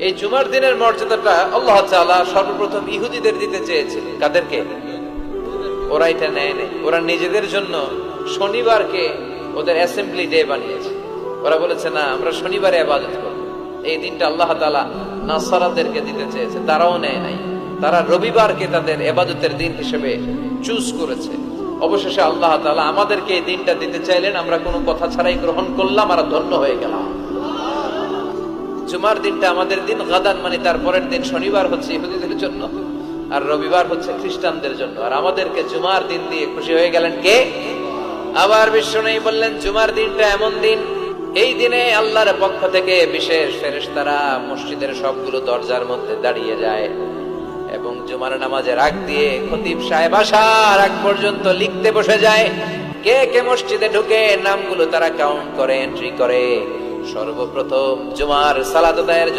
এই জুমার দিনের মর্যাদাটা আল্লাহ তাআলা সর্বপ্রথম ইহুদিদের দিতে চেয়েছিলেন। কাদেরকে? ওরা এটা নেয় নাই। ওরা নিজেদের জন্য শনিবারকে ওদের অ্যাসেম্বলি ডে বানিয়েছে। ওরা বলেছে না, আমরা শনিবারে ইবাদত করব। এই দিনটা আল্লাহ তাআলা নাসারাদেরকে দিতে চেয়েছে, তারাও নেয় নাই। তারা রবিবারকে তাদের ইবাদতের দিন হিসেবে চুজ করেছে। অবশেষে আল্লাহ তাআলা আমাদেরকে এই দিনটা দিতে চাইলেন, আমরা কোনো কথা ছাড়াই গ্রহণ করলাম, আর ধন্য হয়ে গেলাম। জুমার দিনটা আমাদের দিন, গাদান মানে তারপরের দিন শনিবার হচ্ছে ইহুদিদের জন্য, আর রবিবার হচ্ছে খ্রিস্টানদের জন্য। আর আমাদেরকে জুমার দিন দিয়ে খুশি হয়ে গেলেন কে? আবার বিশ্বনবী বললেন, জুমার দিনটা এমন দিন, এই দিনে আল্লাহর পক্ষ থেকে বিশেষ ফেরেশতারা মসজিদের সবগুলো দরজার মধ্যে দাঁড়িয়ে যায় এবং জুমার নামাজের আগ দিয়ে খতিব সাহেব আসার আগ পর্যন্ত লিখতে বসে যায়। কে কে মসজিদে ঢুকে নামগুলো তারা কাউন্ট করে, এন্ট্রি করে। সর্বপ্রথম জুমার সালাত আদায়ের